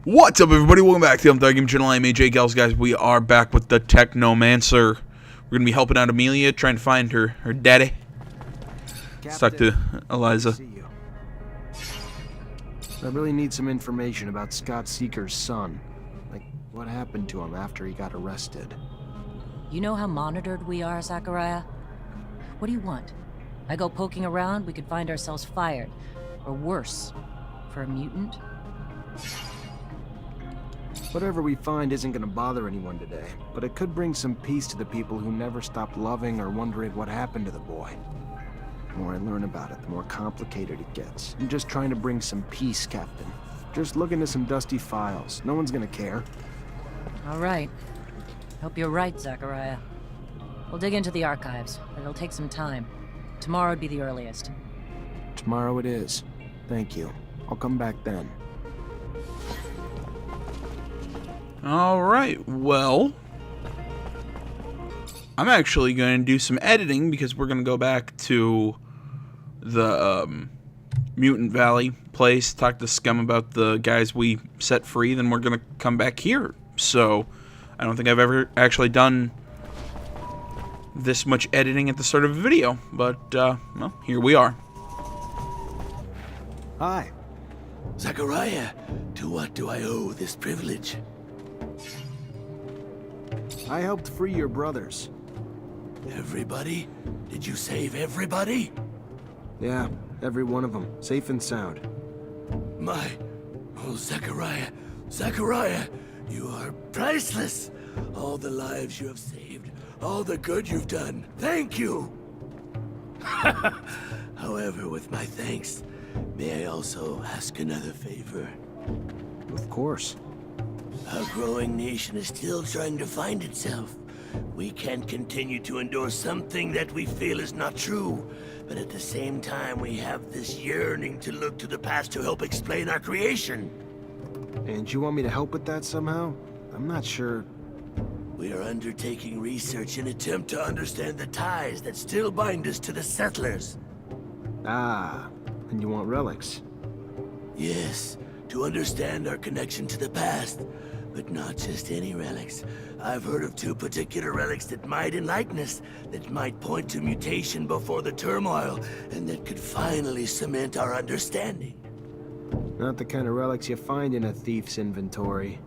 What's up, everybody? Welcome back to the Third Game Channel. I'm AJ Gals, guys. We are back with the Technomancer. We're gonna be helping out Amelia, trying to find her daddy. Let's talk to Eliza. I really need some information about Scott Seeker's son. Like, what happened to him after he got arrested? You know how monitored we are, Zachariah? What do you want? I go poking around, we could find ourselves fired. Or worse, for a mutant? Whatever we find isn't gonna bother anyone today, but it could bring some peace to the people who never stopped loving or wondering what happened to the boy. The more I learn about it, the more complicated it gets. I'm just trying to bring some peace, Captain. Just look into some dusty files. No one's gonna care. All right. Hope you're right, Zachariah. We'll dig into the archives, but it'll take some time. Tomorrow would be the earliest. Tomorrow it is. Thank you. I'll come back then. Alright, well, I'm actually going to do some editing because we're going to go back to the Mutant Valley place, talk to Scum about the guys we set free, then we're going to come back here. So, I don't think I've ever actually done this much editing at the start of a video, but, well, here we are. Hi. Zachariah, to what do I owe this privilege? I helped free your brothers. Everybody? Did you save everybody? Yeah, every one of them. Safe and sound. Oh, Zachariah. Zachariah, you are priceless. All the lives you have saved, all the good you've done. Thank you. However, with my thanks, may I also ask another favor? Of course. Our growing nation is still trying to find itself. We can't continue to endure something that we feel is not true, but at the same time we have this yearning to look to the past to help explain our creation. And you want me to help with that somehow? I'm not sure. We are undertaking research in attempt to understand the ties that still bind us to the settlers. Ah, and you want relics? Yes, to understand our connection to the past. But not just any relics. I've heard of two particular relics that might enlighten us, that might point to mutation before the turmoil, and that could finally cement our understanding. Not the kind of relics you find in a thief's inventory.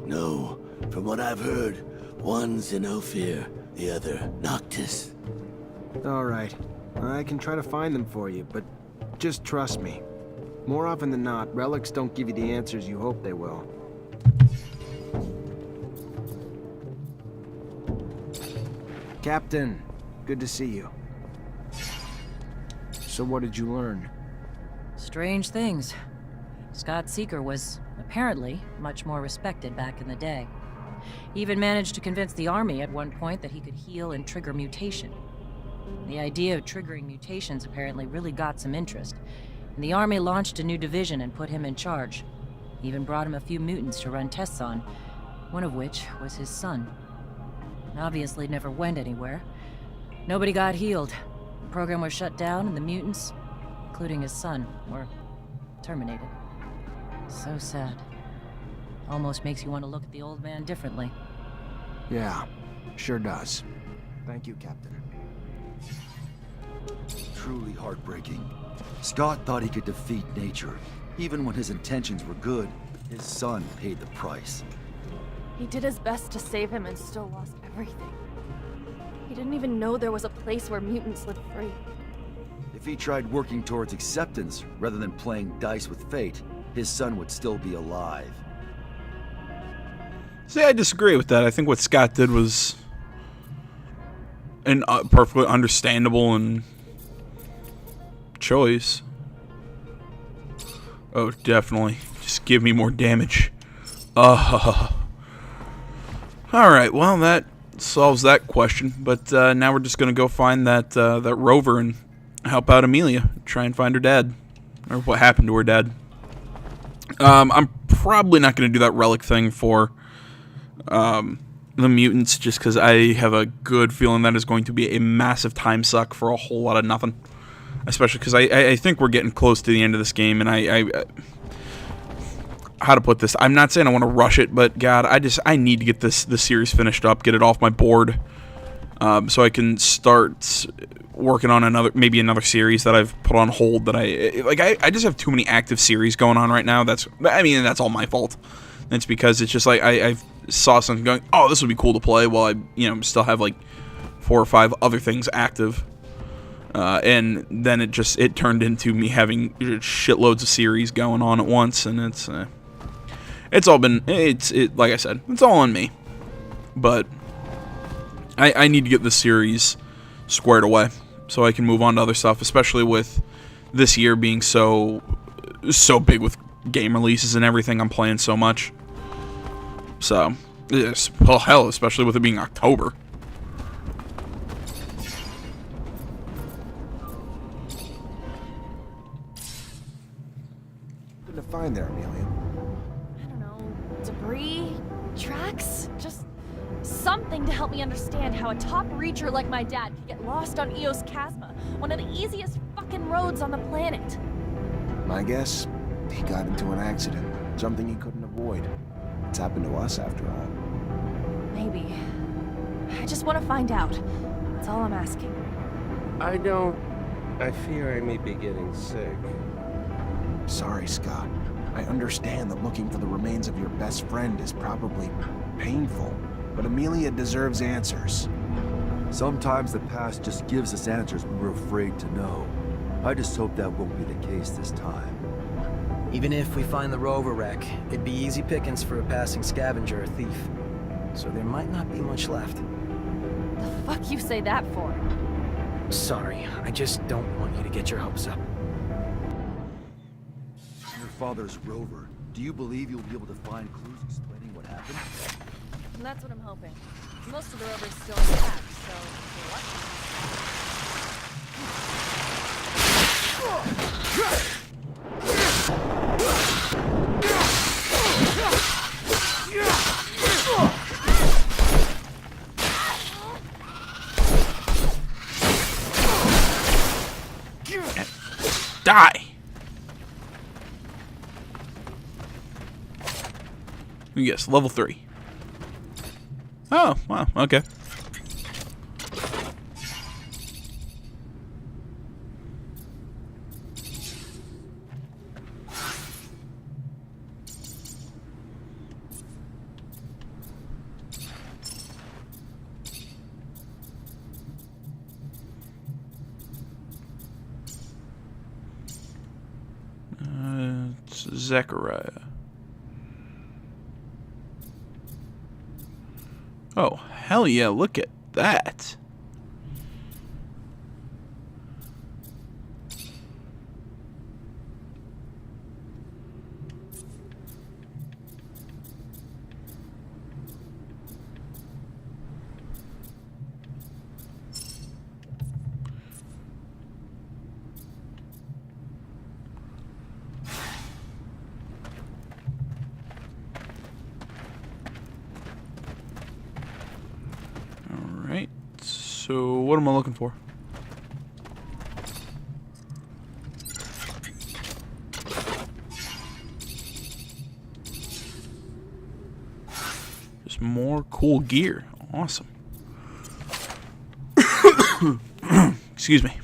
No, from what I've heard, one's in Ophir, the other Noctis. All right, I can try to find them for you, but just trust me. More often than not, relics don't give you the answers you hope they will. Captain, good to see you. So what did you learn? Strange things. Scott Seeker was, apparently, much more respected back in the day. He even managed to convince the army at one point that he could heal and trigger mutation. The idea of triggering mutations apparently really got some interest, and the army launched a new division and put him in charge. He even brought him a few mutants to run tests on, one of which was his son. Obviously never went anywhere. Nobody got healed. The program was shut down and the mutants, including his son, were terminated. So sad. Almost makes you want to look at the old man differently. Yeah, sure does. Thank you, Captain. Truly heartbreaking. Scott thought he could defeat nature. Even when his intentions were good, his son paid the price. He did his best to save him and still lost everything. He didn't even know there was a place where mutants lived free. If he tried working towards acceptance rather than playing dice with fate, his son would still be alive. See, I disagree with that. I think what Scott did was an perfectly understandable and choice. Oh, definitely. Just give me more damage. Alright, well, that solves that question. But now we're just going to go find that rover and help out Amelia. Try and find her dad. Or what happened to her dad. I'm probably not going to do that relic thing for the mutants, just because I have a good feeling that is going to be a massive time suck for a whole lot of nothing. Especially because I think we're getting close to the end of this game, and how to put this. I'm not saying I want to rush it, but God, I need to get this series finished up, get it off my board, so I can start working on maybe another series that I've put on hold. That I just have too many active series going on right now. That's all my fault. It's because it's just like I saw something going, oh, this would be cool to play, while I still have like 4 or 5 other things active. And then it turned into me having shitloads of series going on at once, and it's all been, like I said, it's all on me. But I need to get this series squared away so I can move on to other stuff, especially with this year being so big with game releases and everything. I'm playing so much. So, yes, well, hell, especially with it being October. To find there, Amelia? I don't know, debris, tracks, just something to help me understand how a top reacher like my dad could get lost on Eos Chasma, one of the easiest fucking roads on the planet. My guess, he got into an accident, something he couldn't avoid. It's happened to us, after all. Maybe. I just want to find out. That's all I'm asking. I fear I may be getting sick. Sorry, Scott. I understand that looking for the remains of your best friend is probably painful, but Amelia deserves answers. Sometimes the past just gives us answers when we're afraid to know. I just hope that won't be the case this time. Even if we find the rover wreck, it'd be easy pickings for a passing scavenger or thief. So there might not be much left. The fuck you say that for? Sorry, I just don't want you to get your hopes up. Your father's rover. Do you believe you'll be able to find clues explaining what happened? That's what I'm hoping. Most of the rover's still intact, so if we're lucky. Die! Yes, level 3. Oh, wow, okay. It's Zechariah. Oh, hell yeah, look at that. Alright, so what am I looking for? Just more cool gear. Awesome. Excuse me.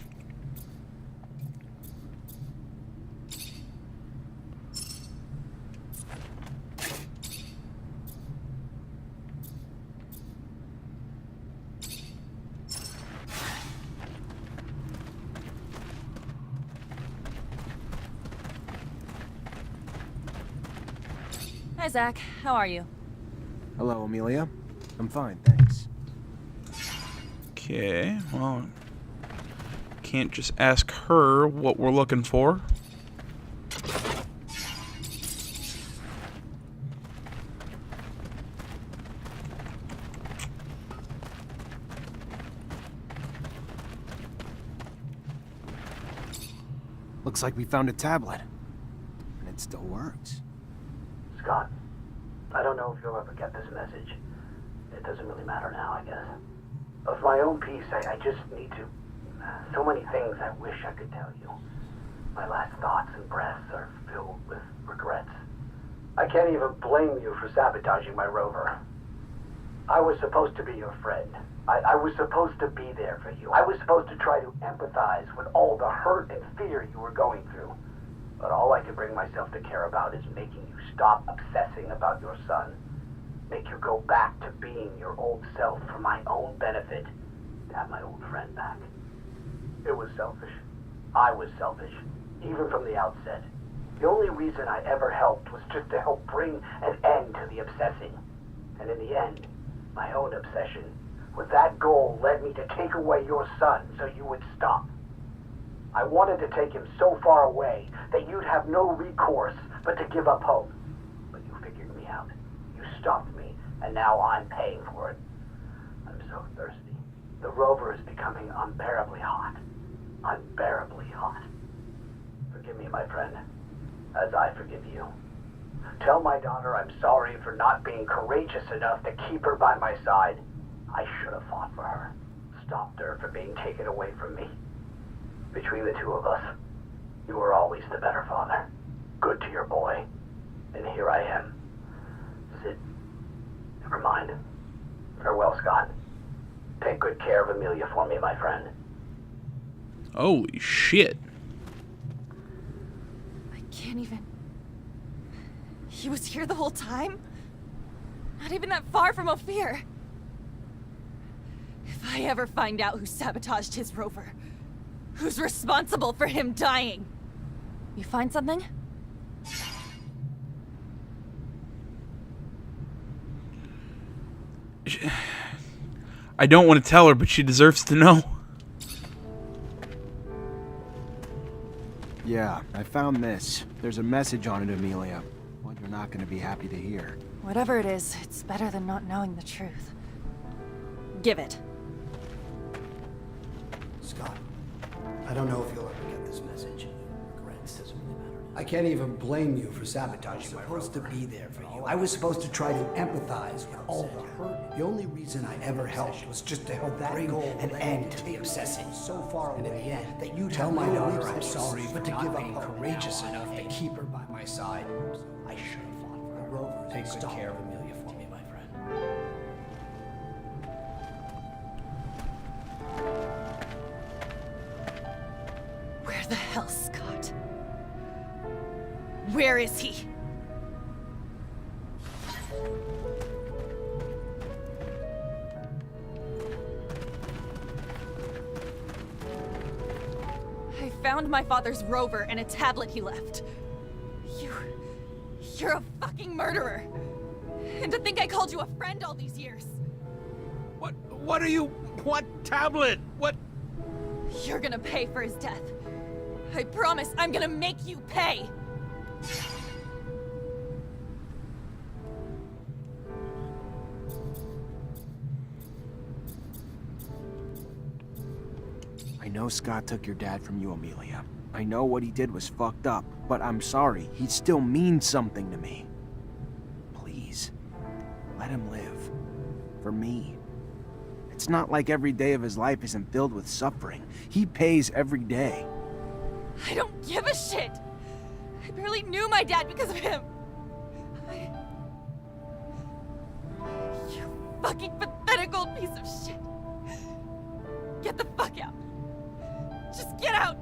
Hi, Zach. How are you? Hello, Amelia. I'm fine, thanks. Okay, well, can't just ask her what we're looking for. Looks like we found a tablet. And it still works. Scott, I don't know if you'll ever get this message. It doesn't really matter now, I guess. Of my own peace, I just need to... So many things I wish I could tell you. My last thoughts and breaths are filled with regrets. I can't even blame you for sabotaging my rover. I was supposed to be your friend. I was supposed to be there for you. I was supposed to try to empathize with all the hurt and fear you were going through. But all I could bring myself to care about is making you stop obsessing about your son. Make you go back to being your old self for my own benefit. To have my old friend back. It was selfish. I was selfish. Even from the outset. The only reason I ever helped was just to help bring an end to the obsessing. And in the end, my own obsession with that goal led me to take away your son so you would stop. I wanted to take him so far away that you'd have no recourse but to give up hope. But you figured me out. You stopped me, and now I'm paying for it. I'm so thirsty. The rover is becoming unbearably hot. Unbearably hot. Forgive me, my friend, as I forgive you. Tell my daughter I'm sorry for not being courageous enough to keep her by my side. I should have fought for her. Stopped her from being taken away from me. Between the two of us, you were always the better father. Good to your boy. And here I am. Sid, never mind. Farewell, Scott. Take good care of Amelia for me, my friend. Holy shit. I can't even... He was here the whole time? Not even that far from Ophir. If I ever find out who sabotaged his rover, who's responsible for him dying? You find something? I don't want to tell her, but she deserves to know. Yeah, I found this. There's a message on it, Amelia. One you're not going to be happy to hear. Whatever it is, it's better than not knowing the truth. Give it. Scott, I don't know if you'll ever get this message. Regrets doesn't really matter. I can't even blame you for sabotaging my rover. I was supposed to be there for you. I was supposed to try to empathize with all the hurt. The only reason I ever helped was just to help bring an end to the obsessing so far away. And in the end, that you tell my daughter I'm sorry, but to give up courageous enough to keep her by my side. I should have fought for her. The rover. Take good care of Amelia for me, my friend. Where the hell, Scott? Where is he? I found my father's rover and a tablet he left. You're a fucking murderer. And to think I called you a friend all these years. What are you... What tablet? What... You're gonna pay for his death. I promise I'm gonna make you pay. I know Scott took your dad from you, Amelia. I know what he did was fucked up, but I'm sorry. He still means something to me. Please, let him live. For me. It's not like every day of his life isn't filled with suffering. He pays every day. I don't give a shit. I barely knew my dad because of him. You fucking pathetic old piece of shit. Get the fuck out. Just get out.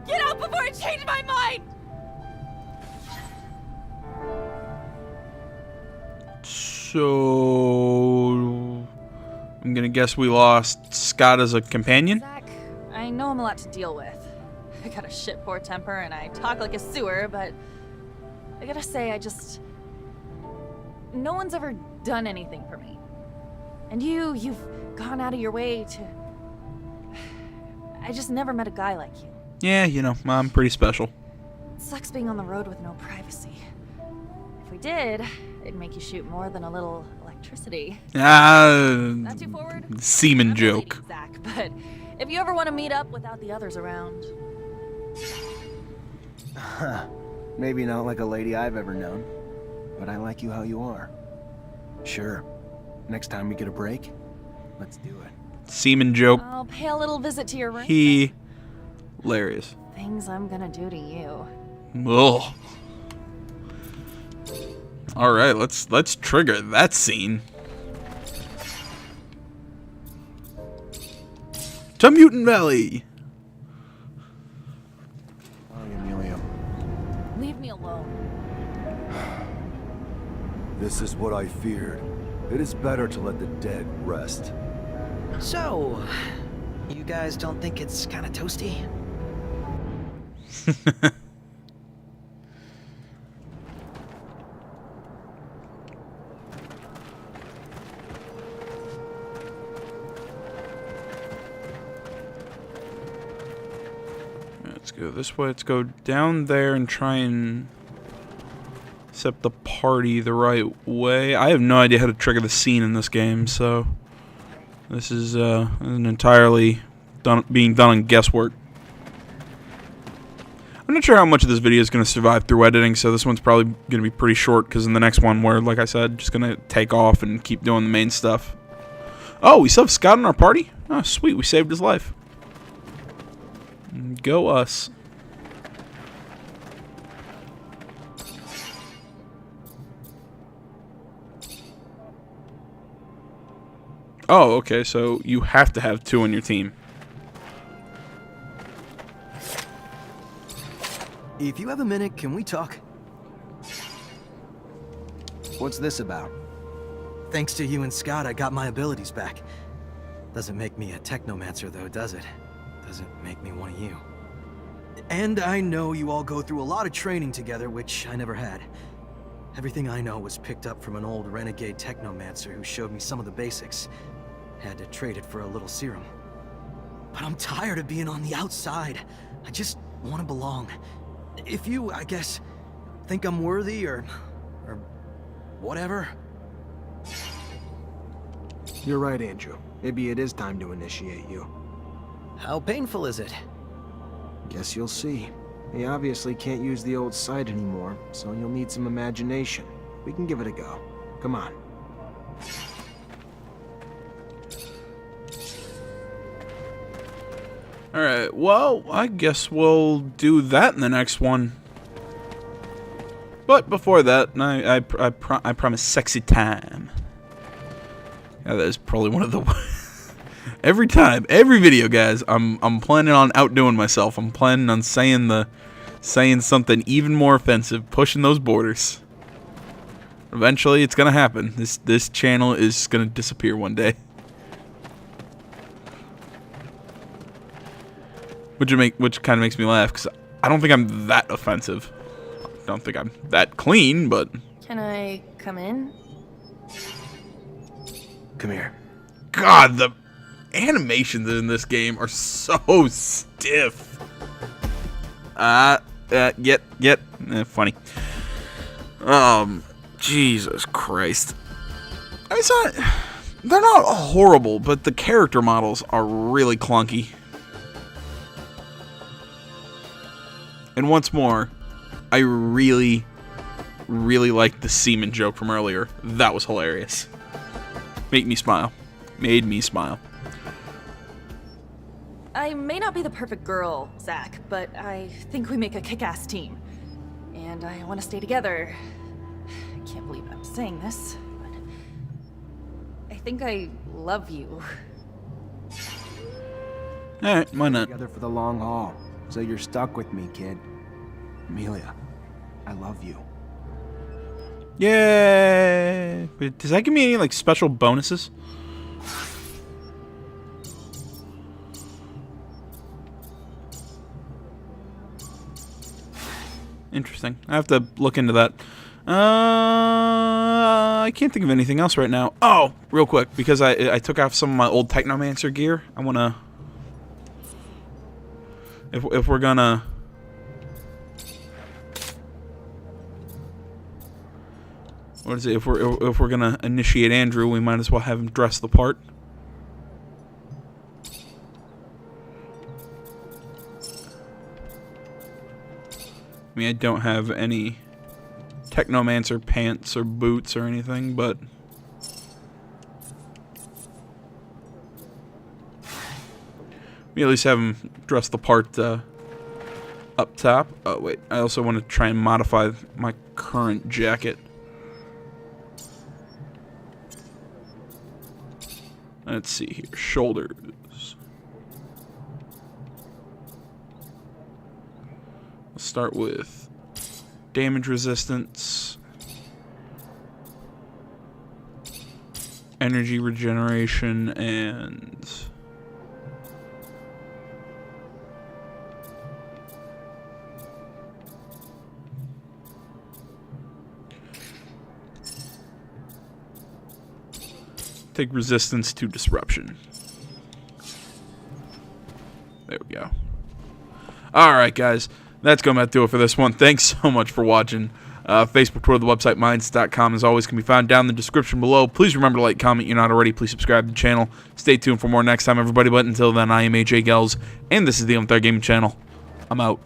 Get out before I change my mind. So... I'm gonna guess we lost Scott as a companion? Zach, I know I'm a lot to deal with. I got a shit poor temper and I talk like a sewer, but I gotta say, no one's ever done anything for me. And you've gone out of your way to... I just never met a guy like you. Yeah, you know, I'm pretty special. It sucks being on the road with no privacy. If we did, it'd make you shoot more than a little electricity. Not too forward? Semen I'm a joke. lady, Zach, but if you ever want to meet up without the others around... Maybe not like a lady I've ever known, but I like you how you are. Sure. Next time we get a break, let's do it. Semen joke. I'll pay a little visit to your room. Hilarious. Things I'm gonna do to you. Ugh. All right, let's trigger that scene. To Mutant Valley. Sorry, Amelia. Leave me alone. This is what I feared. It is better to let the dead rest. So, you guys don't think it's kind of toasty? Let's go this way. Let's go down there and try and set the party the right way. I have no idea how to trigger the scene in this game, so this is an entirely being done on guesswork. I'm not sure how much of this video is going to survive through editing, so this one's probably going to be pretty short, because in the next one, we're, like I said, just going to take off and keep doing the main stuff. Oh, we still have Scott in our party? Oh, sweet, we saved his life. Go us. Oh, okay, so you have to have 2 on your team. If you have a minute, can we talk? What's this about? Thanks to you and Scott, I got my abilities back. Doesn't make me a Technomancer, though, does it? Doesn't make me one of you. And I know you all go through a lot of training together, which I never had. Everything I know was picked up from an old renegade Technomancer who showed me some of the basics. Had to trade it for a little serum. But I'm tired of being on the outside. I just want to belong. If you, I guess, think I'm worthy or whatever. You're right, Andrew. Maybe it is time to initiate you. How painful is it? Guess you'll see. He obviously can't use the old sight anymore, so you'll need some imagination. We can give it a go. Come on. Alright, well, I guess we'll do that in the next one. But before that, I promise sexy time. Yeah, that is probably one of the... every video, guys, I'm planning on outdoing myself. I'm planning on saying something even more offensive, pushing those borders. Eventually, it's gonna happen. This channel is gonna disappear one day. Which kind of makes me laugh, because I don't think I'm that offensive. I don't think I'm that clean, but... Can I come in? Come here. God, the animations in this game are so stiff. Funny. Jesus Christ. I mean, they're not horrible, but the character models are really clunky. And once more, I really, really liked the semen joke from earlier. That was hilarious. Made me smile. I may not be the perfect girl, Zach, but I think we make a kick-ass team. And I want to stay together. I can't believe I'm saying this, but I think I love you. Alright, why not? Together for the long haul. So you're stuck with me, kid. Amelia, I love you. Yay! But does that give me any, like, special bonuses? Interesting. I have to look into that. I can't think of anything else right now. Oh, real quick, because I took off some of my old Technomancer gear. I wanna... If we're gonna... What is it? If we're gonna initiate Andrew, we might as well have him dress the part. I mean, I don't have any Technomancer pants or boots or anything, but we at least have him dress the part up top. Oh wait, I also want to try and modify my current jacket. Let's see here. Shoulders. Let's start with damage resistance, energy regeneration, and take resistance to disruption. There we go. Alright, guys. That's going to do it for this one. Thanks so much for watching. Facebook, Twitter, the website, minds.com, as always, can be found down in the description below. Please remember to like, comment, you're not already. Please subscribe to the channel. Stay tuned for more next time, everybody. But until then, I am AJ Gels, and this is the Third Gaming Channel. I'm out.